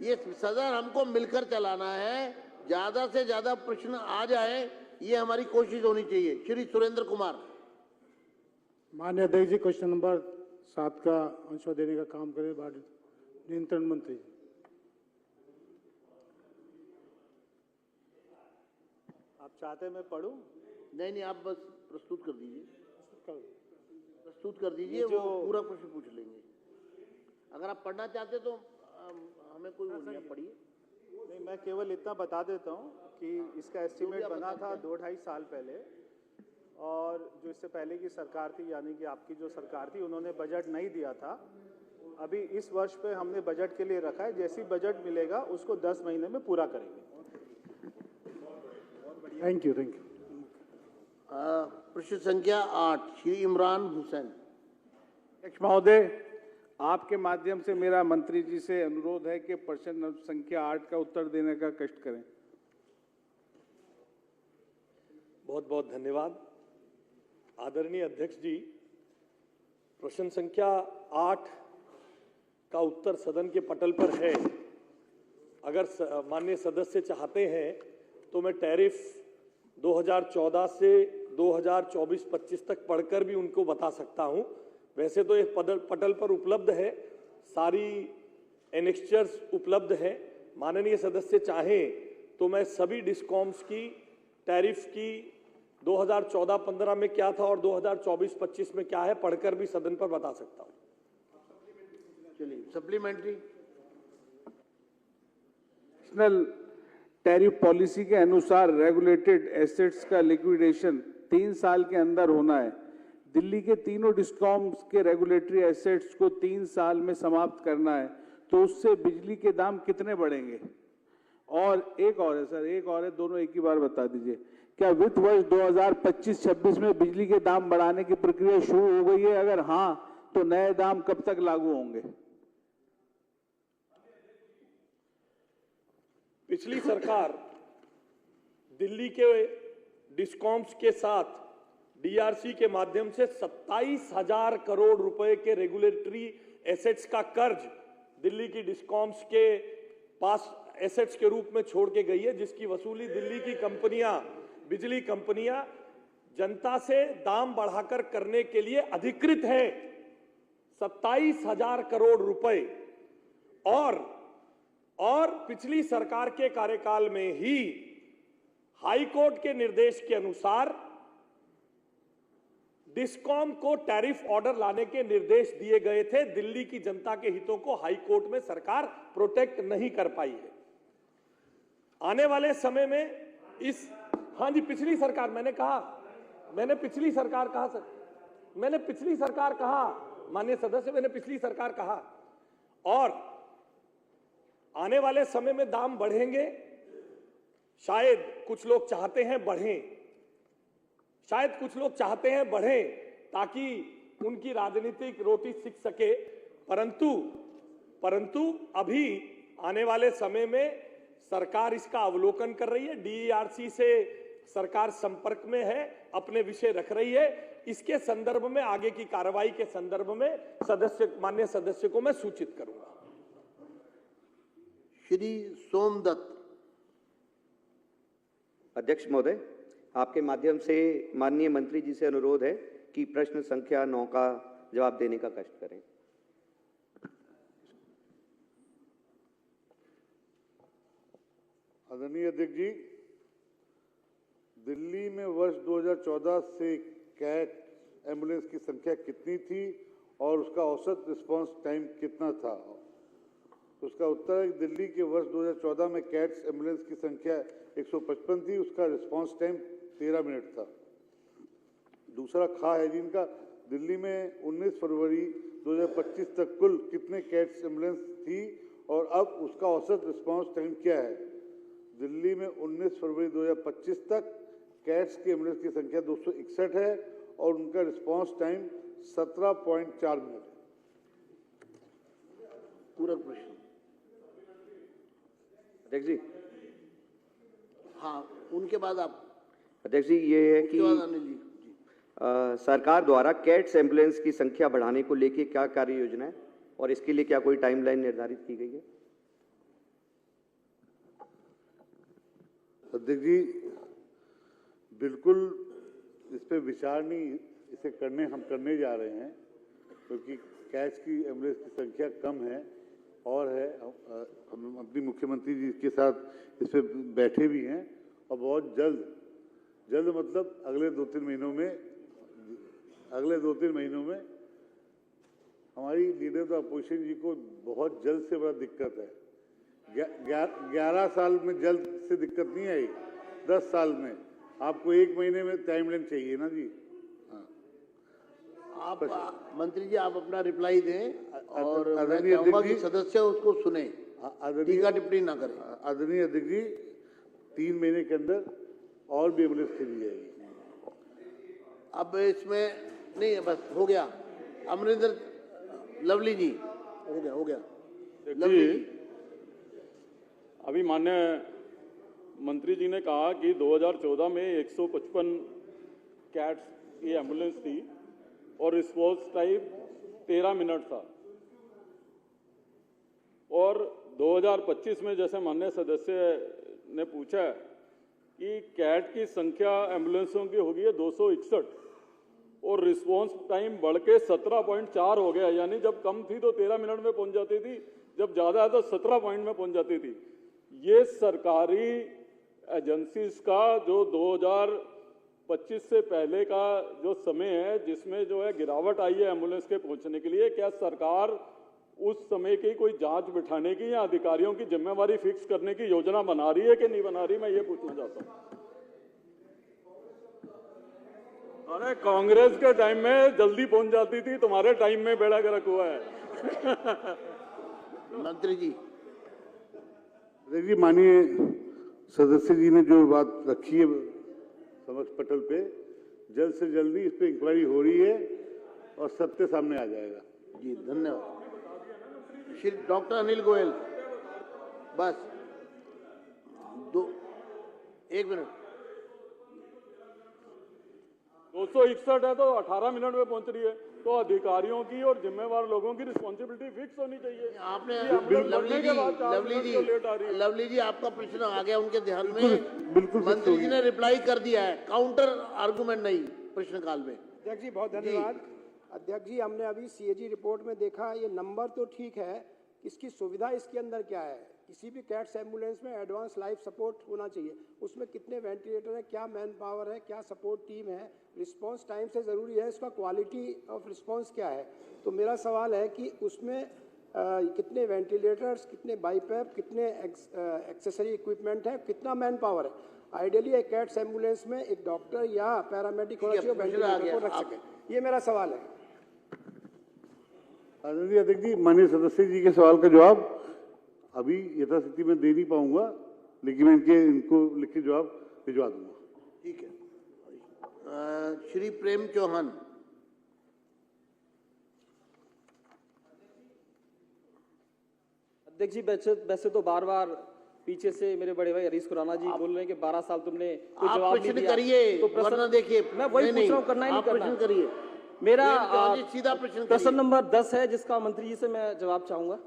ये सदन हमको मिलकर चलाना है, ज्यादा से ज्यादा प्रश्न आ जाए, ये हमारी कोशिश होनी चाहिए। श्री सुरेंद्र कुमार। माननीय अध्यक्ष जी, क्वेश्चन नंबर 7 का आंसर देने का काम करें नियंत्रण मंत्री। आप चाहते मैं पढ़ूं? नहीं, आप बस प्रस्तुत कर दीजिए। वो पूरा प्रश्न पूछ लेंगे। अगर आप पढ़ना चाहते तो हमें कोई वो नहीं, आप पढ़िए। नहीं, मैं केवल इतना बता देता हूँ कि इसका एस्टिमेट बना था 2-2.5 साल पहले, और जो इससे पहले की सरकार थी, यानी कि आपकी जो सरकार थी, उन्होंने बजट नहीं दिया था। अभी इस वर्ष पे हमने बजट के लिए रखा है, जैसी बजट मिलेगा उसको 10 महीने में पूरा करेंगे। Thank you, thank you. प्रश्न संख्या 8 श्री इमरान हुसैन। अध्यक्ष महोदय, आपके माध्यम से मेरा मंत्री जी से अनुरोध है कि प्रश्न संख्या 8 का उत्तर देने का कष्ट करें। बहुत बहुत धन्यवाद। आदरणीय अध्यक्ष जी, प्रश्न संख्या 8 का उत्तर सदन के पटल पर है। अगर माननीय सदस्य चाहते हैं तो मैं टैरिफ 2014 से 2024-25 तक पढ़कर भी उनको बता सकता हूं। वैसे तो ये पटल पर उपलब्ध है, सारी एनेक्स्चर्स उपलब्ध है। माननीय सदस्य चाहें तो मैं सभी डिस्कॉम्स की टैरिफ की 2014-15 में क्या था और 2024-25 में क्या है पढ़कर भी सदन पर बता सकता हूं। चलिए, सप्लीमेंट्री। नेशनल टैरिफ पॉलिसी के अनुसार रेगुलेटेड एसेट्स का लिक्विडेशन 3 साल के अंदर होना है। दिल्ली के तीनों डिस्कॉम्स के रेगुलेटरी एसेट्स को 3 साल में समाप्त करना है, तो उससे बिजली के दाम कितने बढ़ेंगे? और एक और है सर, एक और है, दोनों एक ही बार बता दीजिए। क्या वित्त वर्ष 2025-26 में बिजली के दाम बढ़ाने की प्रक्रिया शुरू हो गई है? अगर हाँ, तो नए दाम कब तक लागू होंगे? पिछली सरकार दिल्ली के डिस्कॉम्स के साथ डीआरसी के माध्यम से 27,000 करोड़ रुपए के रेगुलेटरी एसेट्स का कर्ज दिल्ली की डिस्कॉम्स के पास एसेट्स के रूप में छोड़ के गई है, जिसकी वसूली दिल्ली की कंपनियां, बिजली कंपनियां जनता से दाम बढ़ाकर करने के लिए अधिकृत हैं। 27,000 करोड़ रुपए। और पिछली सरकार के कार्यकाल में ही हाई कोर्ट के निर्देश के अनुसार डिस्कॉम को टैरिफ ऑर्डर लाने के निर्देश दिए गए थे। दिल्ली की जनता के हितों को हाई कोर्ट में सरकार प्रोटेक्ट नहीं कर पाई है। आने वाले समय में हाँ जी, पिछली सरकार, मैंने पिछली सरकार कहा सर, मैंने पिछली सरकार कहा, माननीय सदस्य, मैंने पिछली सरकार कहा। और आने वाले समय में दाम बढ़ेंगे, शायद कुछ लोग चाहते हैं बढ़ें, ताकि उनकी राजनीतिक रोटी सिक सके। परंतु अभी आने वाले समय में सरकार इसका अवलोकन कर रही है। डीईआरसी से सरकार संपर्क में है, अपने विषय रख रही है। इसके संदर्भ में आगे की कार्रवाई के संदर्भ में माननीय सदस्य को मैं सूचित करूंगा। श्री सोमदत्त। अध्यक्ष महोदय, आपके माध्यम से माननीय मंत्री जी से अनुरोध है कि प्रश्न संख्या 9 का जवाब देने का कष्ट करें। आदरणीय अध्यक्ष जी, दिल्ली में वर्ष 2014 से कैट एम्बुलेंस की संख्या कितनी थी और उसका औसत रिस्पांस टाइम कितना था? उसका उत्तर है कि दिल्ली के वर्ष 2014 में कैट्स एम्बुलेंस की संख्या 155 थी, उसका रिस्पांस टाइम 13 मिनट था। दूसरा खा है जिनका दिल्ली में 19 फरवरी 2025 तक कुल कितने कैट्स एम्बुलेंस थी और अब उसका औसत रिस्पांस टाइम क्या है? दिल्ली में 19 फरवरी 2025 तक कैट्स की एम्बुलेंस की संख्या 261 है और उनका रिस्पांस टाइम 17.4 मिनट है। पूरक प्रश्न। अध्यक्ष जी, हाँ, उनके बाद आप। अध्यक्ष जी, ये है कि अनिल जी। सरकार द्वारा कैट्स एम्बुलेंस की संख्या बढ़ाने को लेकर क्या कार्य योजना है और इसके लिए क्या कोई टाइमलाइन निर्धारित की गई है? अध्यक्ष जी, बिल्कुल इस पे विचार नहीं, इसे हम करने जा रहे हैं, क्योंकि कैट्स की एम्बुलेंस की संख्या कम है और है। हम अपनी मुख्यमंत्री जी के साथ इस पे बैठे भी हैं और बहुत जल्द मतलब अगले 2-3 महीनों में हमारी लीडर ऑफ अपोजिशन जी को बहुत जल्द से बड़ा दिक्कत है। 11 साल में जल्द से दिक्कत नहीं आई, 10 साल में आपको 1 महीने में टाइमलाइन चाहिए ना जी। आप मंत्री जी आप अपना रिप्लाई दें और मैं चाहूंगा कि सदस्य उसको सुने, टीका टिप्पणी ना करें। आदरणीय अध्यक्ष जी, 3 महीने के अंदर और भी एम्बुलेंस खरीदी जाएगी। अब इसमें नहीं है, बस हो गया। अमरिंदर लवली जी, हो गया लवली जी। अभी माननीय मंत्री जी ने कहा कि 2014 में 155 कैट्स की एम्बुलेंस थी और रिस्पॉन्स टाइम 13 मिनट था, और 2025 में जैसे माननीय सदस्य ने पूछा कि कैट की संख्या एम्बुलेंसों की हो गई है 261 और रिस्पॉन्स टाइम बढ़ के 17.4 हो गया, यानी जब कम थी तो 13 मिनट में पहुंच जाती थी, जब ज़्यादा है तो 17 पॉइंट में पहुंच जाती थी। ये सरकारी एजेंसीज का जो 2025 से पहले का जो समय है जिसमें जो है गिरावट आई है एम्बुलेंस के पहुंचने के लिए, क्या सरकार उस समय की कोई जांच बिठाने की या अधिकारियों की जिम्मेवारी फिक्स करने की योजना बना रही है कि नहीं बना रही, मैं ये पूछना चाहता हूँ। अरे कांग्रेस के टाइम में जल्दी पहुंच जाती थी, तुम्हारे टाइम में बेड़ा गर्क हुआ है। मंत्री जी। देखिए माननीय सदस्य जी ने जो बात रखी है समक्ष पटल पे, जल्द से जल्दी इस पे इंक्वायरी हो रही है और सत्य सामने आ जाएगा। जी धन्यवाद। श्री डॉक्टर अनिल गोयल, बस 1 मिनट। 261 है तो 18 मिनट में पहुंच रही है, तो अधिकारियों की और जिम्मेवार लोगों की रिस्पॉन्सिबिलिटी फिक्स होनी चाहिए। आपने लवली लवली जी आपका प्रश्न आ गया उनके ध्यान में, मंत्री जी ने रिप्लाई कर दिया है, काउंटर आर्गुमेंट नहीं प्रश्नकाल में। अध्यक्ष जी बहुत धन्यवाद। अध्यक्ष जी हमने अभी सीएजी रिपोर्ट में देखा, ये नंबर तो ठीक है, इसकी सुविधा इसके अंदर क्या है? किसी भी कैट्स एम्बुलेंस में एडवांस लाइफ सपोर्ट होना चाहिए, उसमें कितने वेंटिलेटर है, क्या मैन पावर है, क्या सपोर्ट टीम है, रिस्पांस टाइम से ज़रूरी है, इसका क्वालिटी ऑफ रिस्पांस क्या है? तो मेरा सवाल है कि उसमें कितने वेंटिलेटर्स, कितने बाईपैप, कितने एक्सेसरी इक्विपमेंट है, कितना मैन पावर है? आइडियली एक कैट्स एम्बुलेंस में एक डॉक्टर या पैरामेडिक होना चाहिए, वेंटिलेटर को रख सके। ये मेरा सवाल है। आदरणीय अध्यक्ष जी, माननीय सदस्य जी के सवाल का जवाब अभी यथास्थिति में दे नहीं पाऊंगा, लेकिन मैं इनको लिख के जवाब भिजवा दूंगा। ठीक है। श्री प्रेम चौहान। अध्यक्ष जी वैसे तो बार बार पीछे से मेरे बड़े भाई हरीश खुराना जी बोल रहे हैं कि 12 साल तुमने कोई जवाब नहीं दिया। करिए तो प्रश्न देखिए, मैं वही पूछ रहा हूँ, करना ही नहीं करना। प्रश्न करिए। मेरा सीधा प्रश्न नंबर 10 है जिसका मंत्री जी से मैं जवाब चाहूंगा।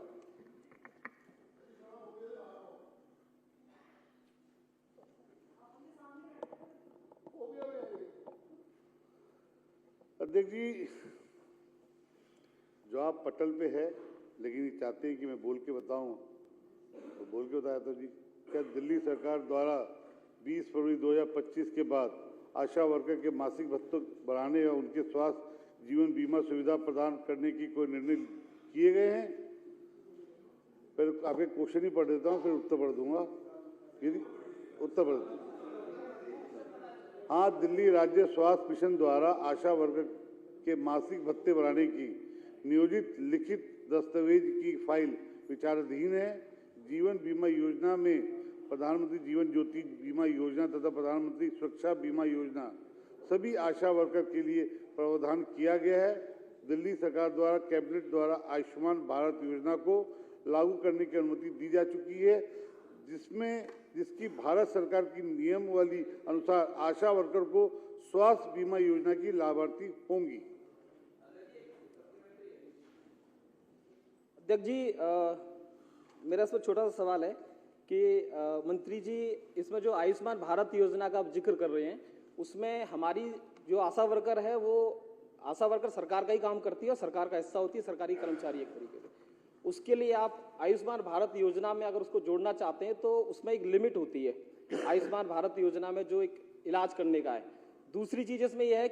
अध्यक्ष जी जवाब पटल पे है, लेकिन ये चाहते हैं कि मैं बोल के बताऊं, तो बोल के बताया। तो जी क्या दिल्ली सरकार द्वारा 20 फरवरी 2025 के बाद आशा वर्कर के मासिक भत्ते बढ़ाने और उनके स्वास्थ्य जीवन बीमा सुविधा प्रदान करने की कोई निर्णय किए गए हैं? पहले आपके क्वेश्चन ही पढ़ देता हूँ, फिर उत्तर पढ़ दूंगा। उत्तर पढ़ दूंगा। हाँ, दिल्ली राज्य स्वास्थ्य मिशन द्वारा आशा वर्कर के मासिक भत्ते बढ़ाने की नियोजित लिखित दस्तावेज की फाइल विचाराधीन है। जीवन बीमा योजना में प्रधानमंत्री जीवन ज्योति बीमा योजना तथा प्रधानमंत्री सुरक्षा बीमा योजना सभी आशा वर्कर के लिए प्रावधान किया गया है। दिल्ली सरकार द्वारा कैबिनेट द्वारा आयुष्मान भारत योजना को लागू करने की अनुमति दी जा चुकी है, जिसकी भारत सरकार की नियमावली अनुसार आशा वर्कर को स्वास्थ्य बीमा योजना की लाभार्थी होंगी। अध्यक्ष जी मेरा इसमें छोटा सा सवाल है कि मंत्री जी इसमें जो आयुष्मान भारत योजना का आप जिक्र कर रहे हैं, उसमें हमारी जो आशा वर्कर है वो आशा वर्कर सरकार का ही काम करती है और सरकार का हिस्सा होती है, सरकारी कर्मचारी एक तरीके से। उसके लिए आप आयुष्मान भारत योजना में अगर उसको जोड़ना चाहते हैं तो उसमें एक लिमिट होती है आयुष्मान भारत योजना में जो एक इलाज करने का है। दूसरी चीज़ इसमें यह है